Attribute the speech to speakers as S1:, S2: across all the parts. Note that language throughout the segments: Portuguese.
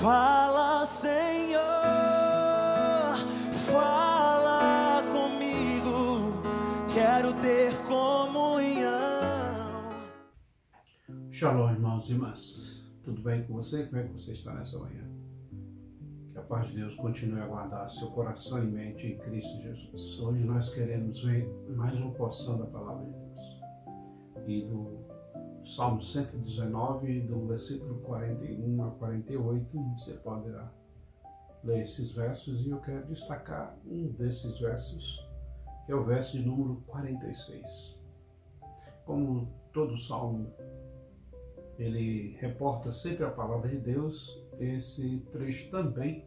S1: Fala, Senhor, fala comigo, quero ter comunhão.
S2: Shalom, irmãos e irmãs. Tudo bem com você? Como é que você está nessa manhã? Que a paz de Deus continue a guardar seu coração e mente em Cristo Jesus. Hoje nós queremos ver mais uma porção da Palavra de Deus. E do Salmo 119, do versículo 41 a 48, você poderá ler esses versos e eu quero destacar um desses versos, que é o verso de número 46. Como todo salmo, ele reporta sempre a palavra de Deus, esse trecho também,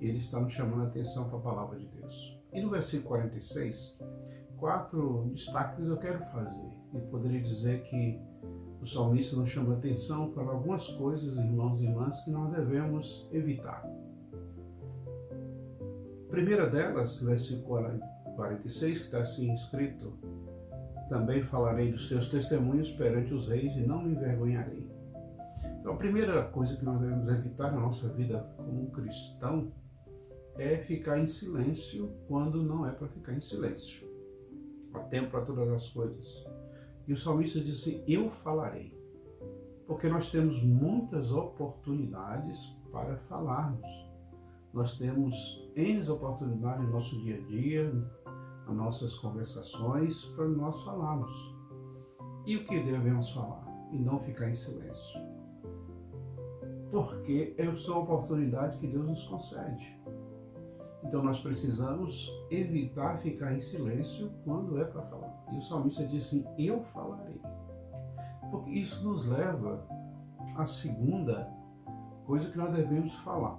S2: ele está nos chamando a atenção para a palavra de Deus. E no versículo 46, 4 destaques eu quero fazer. E poderia dizer que o salmista nos chama a atenção para algumas coisas, irmãos e irmãs, que nós devemos evitar. A primeira delas, versículo 46, que está assim escrito: também falarei dos teus testemunhos perante os reis e não me envergonharei. Então, a primeira coisa que nós devemos evitar na nossa vida como um cristão é ficar em silêncio quando não é para ficar em silêncio. Há tempo para todas as coisas. E o salmista diz assim: eu falarei. Porque nós temos muitas oportunidades para falarmos. Nós temos N oportunidades no nosso dia a dia, nas nossas conversações, para nós falarmos. E o que devemos falar? E não ficar em silêncio. Porque é uma oportunidade que Deus nos concede. Então nós precisamos evitar ficar em silêncio quando é para falar. E o salmista diz assim: eu falarei. Porque isso nos leva à segunda coisa que nós devemos falar,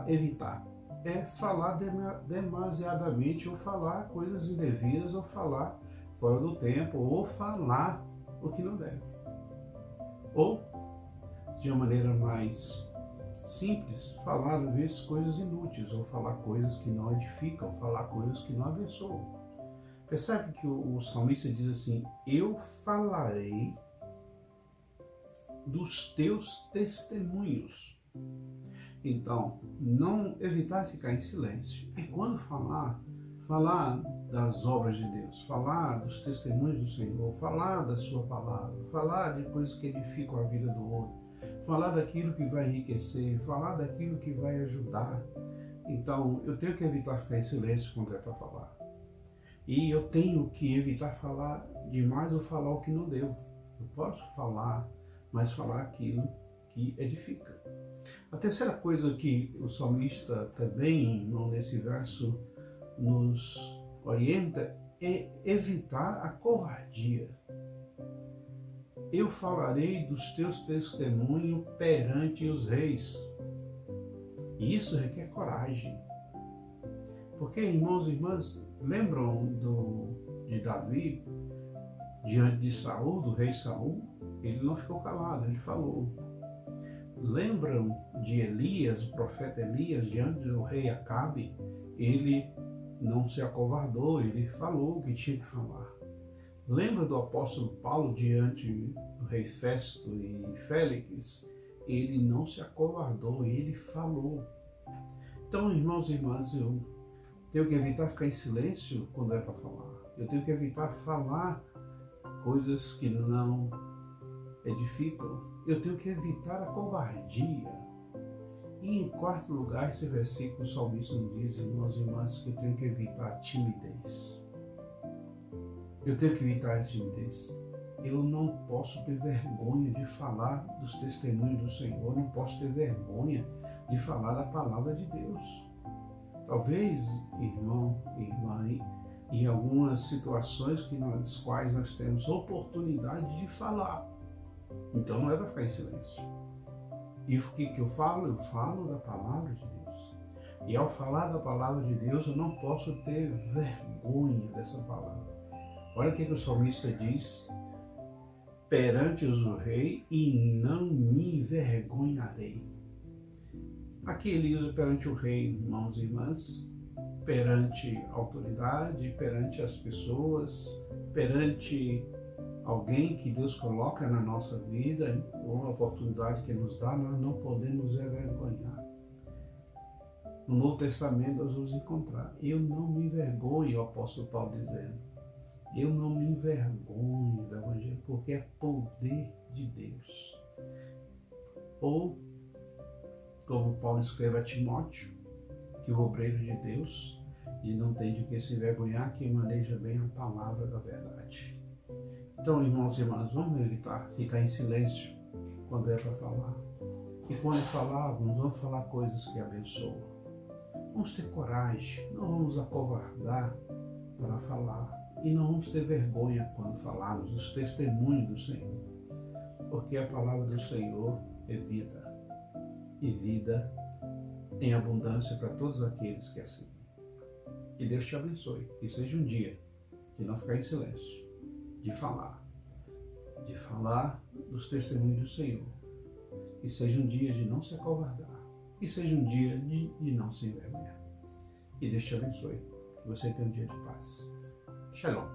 S2: evitar. É falar demasiadamente, ou falar coisas indevidas, ou falar fora do tempo, ou falar o que não deve. Ou, de uma maneira mais simples, falar às vezes coisas inúteis, ou falar coisas que não edificam, falar coisas que não abençoam. Percebe que o salmista diz assim: eu falarei dos teus testemunhos. Então, não evitar ficar em silêncio. E quando falar das obras de Deus, falar dos testemunhos do Senhor, falar da sua palavra, falar de coisas que edificam a vida do outro, falar daquilo que vai enriquecer, falar daquilo que vai ajudar. Então, eu tenho que evitar ficar em silêncio quando é para falar. E eu tenho que evitar falar demais ou falar o que não devo. Eu posso falar, mas falar aquilo que edifica. A terceira coisa que o salmista também, nesse verso, nos orienta é evitar a covardia. Eu falarei dos teus testemunhos perante os reis. E isso requer coragem. Porque, irmãos e irmãs, lembram de Davi, diante de Saul, do rei Saul? Ele não ficou calado, ele falou. Lembram de Elias, o profeta Elias, diante do rei Acabe? Ele não se acovardou, ele falou o que tinha que falar. Lembra do apóstolo Paulo diante do rei Festo e Félix? Ele não se acovardou, ele falou. Então, irmãos e irmãs, eu tenho que evitar ficar em silêncio quando é para falar. Eu tenho que evitar falar coisas que não edificam. Eu tenho que evitar a covardia. E em quarto lugar, esse versículo, o salmista nos diz, irmãos e irmãs, que eu tenho que evitar a timidez. Eu tenho que evitar a timidez. Eu não posso ter vergonha de falar dos testemunhos do Senhor, eu não posso ter vergonha de falar da palavra de Deus. Talvez, irmão e irmã, em algumas situações nas quais nós temos oportunidade de falar. Então não é para ficar em silêncio. E o que eu falo? Eu falo da palavra de Deus. E ao falar da palavra de Deus, eu não posso ter vergonha dessa palavra. Olha o que o salmista diz: perante os rei e não me envergonharei. Aqui ele usa perante o rei, irmãos e irmãs, perante a autoridade, perante as pessoas, perante alguém que Deus coloca na nossa vida, uma oportunidade que nos dá, nós não podemos envergonhar. No Novo Testamento nós vamos encontrar: eu não me envergonho, o apóstolo Paulo dizendo, eu não me envergonho do Evangelho, porque é poder de Deus. Ou, como Paulo escreve a Timóteo, que o obreiro de Deus, e não tem de que se envergonhar, que maneja bem a palavra da verdade. Então, irmãos e irmãs, vamos evitar ficar em silêncio quando é para falar. E quando falarmos, vamos falar coisas que abençoam. Vamos ter coragem, não vamos acovardar para falar. E não vamos ter vergonha quando falarmos os testemunhos do Senhor. Porque a palavra do Senhor é vida. E vida em abundância para todos aqueles que assim. Que Deus te abençoe. Que seja um dia de não ficar em silêncio. De falar dos testemunhos do Senhor. Que seja um dia de não se acovardar. Que seja um dia de não se envergonhar. Que Deus te abençoe. Que você tenha um dia de paz. Shalom.